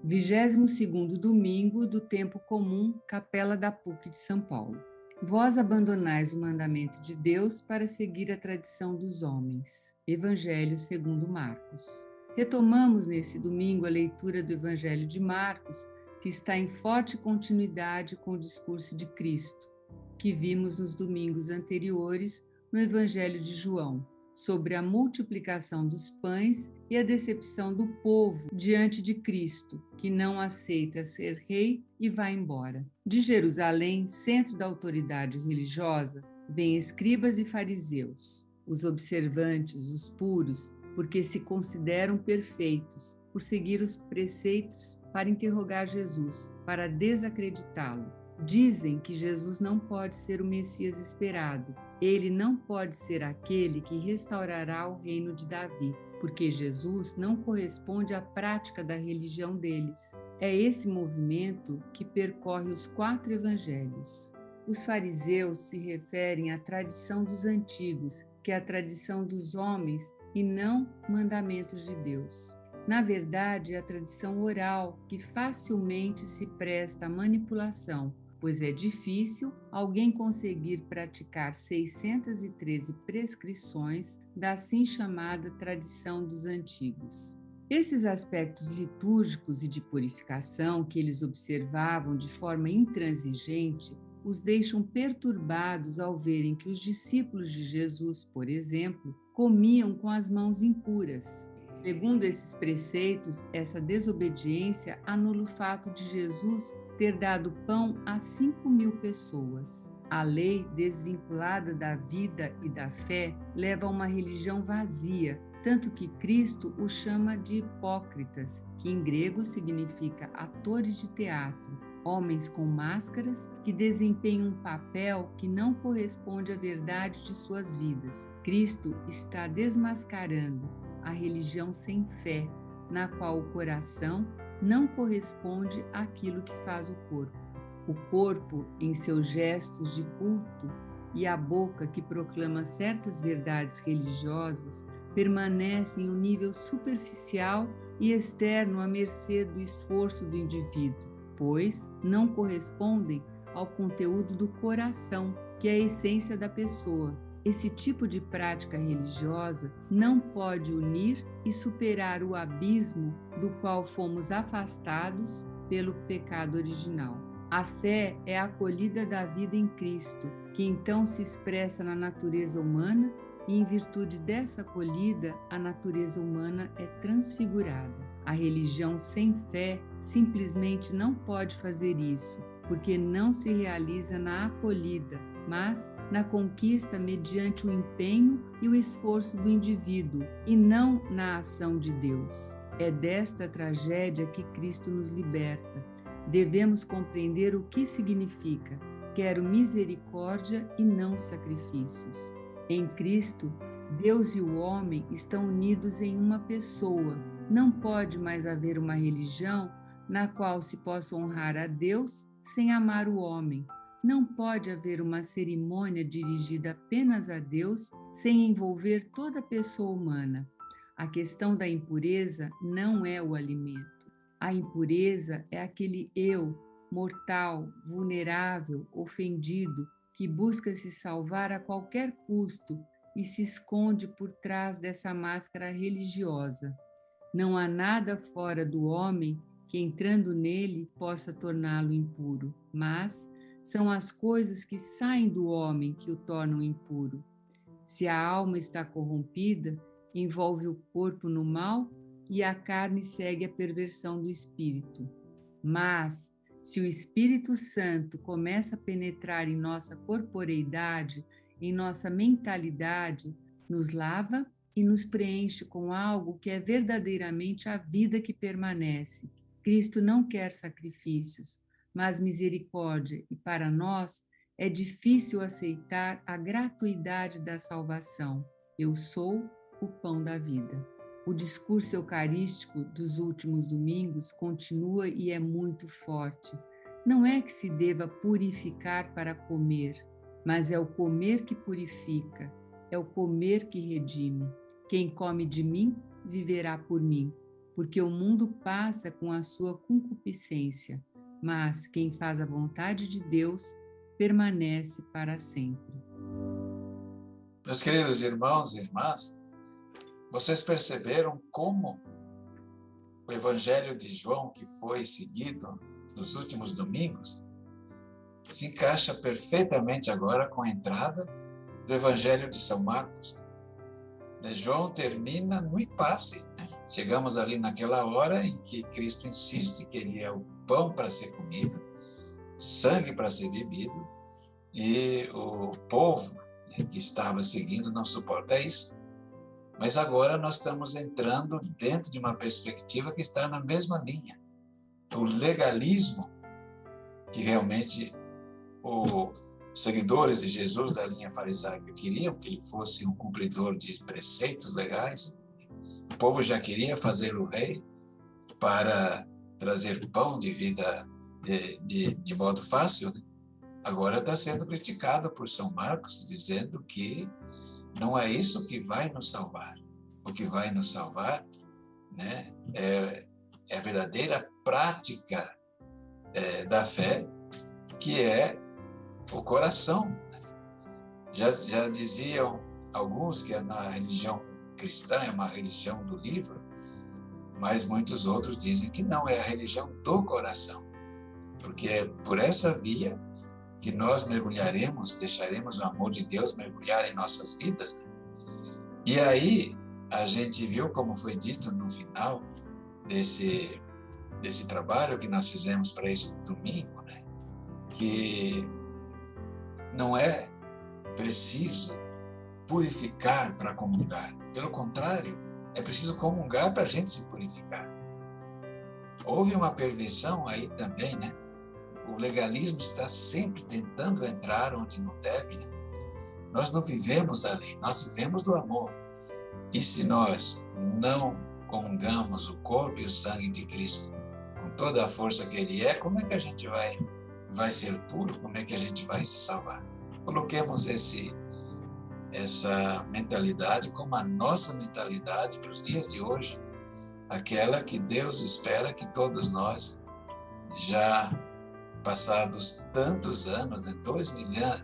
22º domingo do tempo comum, Capela da PUC de São Paulo. Vós abandonais o mandamento de Deus para seguir a tradição dos homens. Evangelho segundo Marcos. Retomamos nesse domingo a leitura do Evangelho de Marcos, que está em forte continuidade com o discurso de Cristo, que vimos nos domingos anteriores no Evangelho de João, sobre a multiplicação dos pães e a decepção do povo diante de Cristo, que não aceita ser rei e vai embora. De Jerusalém, centro da autoridade religiosa, vêm escribas e fariseus, os observantes, os puros, porque se consideram perfeitos, por seguir os preceitos para interrogar Jesus, para desacreditá-lo. Dizem que Jesus não pode ser o Messias esperado. Ele não pode ser aquele que restaurará o reino de Davi, porque Jesus não corresponde à prática da religião deles. É esse movimento que percorre os 4 evangelhos. Os fariseus se referem à tradição dos antigos, que é a tradição dos homens e não mandamentos de Deus. Na verdade, é a tradição oral que facilmente se presta à manipulação, pois é difícil alguém conseguir praticar 613 prescrições da assim chamada tradição dos antigos. Esses aspectos litúrgicos e de purificação que eles observavam de forma intransigente os deixam perturbados ao verem que os discípulos de Jesus, por exemplo, comiam com as mãos impuras. Segundo esses preceitos, essa desobediência anula o fato de Jesus ter dado pão a 5.000 pessoas. A lei, desvinculada da vida e da fé, leva a uma religião vazia, tanto que Cristo o chama de hipócritas, que em grego significa atores de teatro, homens com máscaras que desempenham um papel que não corresponde à verdade de suas vidas. Cristo está desmascarando a religião sem fé, na qual o coração não corresponde àquilo que faz o corpo. O corpo, em seus gestos de culto, e a boca que proclama certas verdades religiosas, permanecem em um nível superficial e externo à mercê do esforço do indivíduo, pois não correspondem ao conteúdo do coração, que é a essência da pessoa. Esse tipo de prática religiosa não pode unir e superar o abismo do qual fomos afastados pelo pecado original. A fé é a acolhida da vida em Cristo, que então se expressa na natureza humana e, em virtude dessa acolhida, a natureza humana é transfigurada. A religião sem fé simplesmente não pode fazer isso, porque não se realiza na acolhida, mas na conquista mediante o empenho e o esforço do indivíduo, e não na ação de Deus. É desta tragédia que Cristo nos liberta. Devemos compreender o que significa: quero misericórdia e não sacrifícios. Em Cristo, Deus e o homem estão unidos em uma pessoa. Não pode mais haver uma religião na qual se possa honrar a Deus sem amar o homem. Não pode haver uma cerimônia dirigida apenas a Deus sem envolver toda a pessoa humana. A questão da impureza não é o alimento. A impureza é aquele eu, mortal, vulnerável, ofendido, que busca se salvar a qualquer custo e se esconde por trás dessa máscara religiosa. Não há nada fora do homem que, entrando nele, possa torná-lo impuro, mas são as coisas que saem do homem que o tornam impuro. Se a alma está corrompida, envolve o corpo no mal e a carne segue a perversão do espírito. Mas, se o Espírito Santo começa a penetrar em nossa corporeidade, em nossa mentalidade, nos lava e nos preenche com algo que é verdadeiramente a vida que permanece. Cristo não quer sacrifícios, mas misericórdia, e para nós é difícil aceitar a gratuidade da salvação. Eu sou o pão da vida. O discurso eucarístico dos últimos domingos continua e é muito forte. Não é que se deva purificar para comer, mas é o comer que purifica, é o comer que redime. Quem come de mim, viverá por mim, porque o mundo passa com a sua concupiscência, mas quem faz a vontade de Deus permanece para sempre. Meus queridos irmãos e irmãs, vocês perceberam como o Evangelho de João, que foi seguido nos últimos domingos, se encaixa perfeitamente agora com a entrada do Evangelho de São Marcos. João termina no impasse. Chegamos ali naquela hora em que Cristo insiste que ele é o pão para ser comido, sangue para ser bebido, e o povo que estava seguindo não suporta isso. Mas agora nós estamos entrando dentro de uma perspectiva que está na mesma linha. O legalismo, que realmente os seguidores de Jesus da linha farisaica queriam que ele fosse um cumpridor de preceitos legais. O povo já queria fazê-lo rei para trazer pão de vida de modo fácil. Agora está sendo criticado por São Marcos, dizendo que não é isso que vai nos salvar. O que vai nos salvar, né, é a verdadeira prática da fé, que é o coração. Já diziam alguns que na religião cristã é uma religião do livro, mas muitos outros dizem que não, é a religião do coração, porque é por essa via que nós mergulharemos, deixaremos o amor de Deus mergulhar em nossas vidas. E aí a gente viu, como foi dito no final desse trabalho que nós fizemos para esse domingo, né, que não é preciso purificar para comungar. Pelo contrário, é preciso comungar para a gente se purificar. Houve uma perversão aí também, né? O legalismo está sempre tentando entrar onde não deve, né? Nós não vivemos a lei, nós vivemos do amor. E se nós não comungamos o corpo e o sangue de Cristo com toda a força que Ele é, como é que a gente vai ser puro? Como é que a gente vai se salvar? Coloquemos essa mentalidade como a nossa mentalidade para os dias de hoje, aquela que Deus espera que todos nós, já passados tantos anos, 2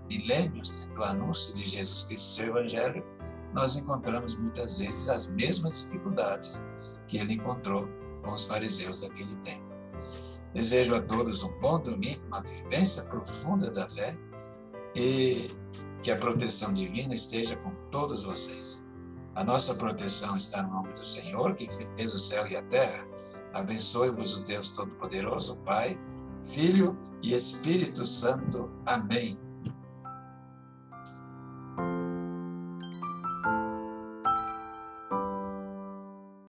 milênios do anúncio de Jesus Cristo e seu Evangelho, nós encontramos muitas vezes as mesmas dificuldades que ele encontrou com os fariseus daquele tempo. Desejo a todos um bom domingo, uma vivência profunda da fé, e que a proteção divina esteja com todos vocês. A nossa proteção está no nome do Senhor, que fez o céu e a terra. Abençoe-vos o Deus Todo-Poderoso, Pai, Filho e Espírito Santo. Amém.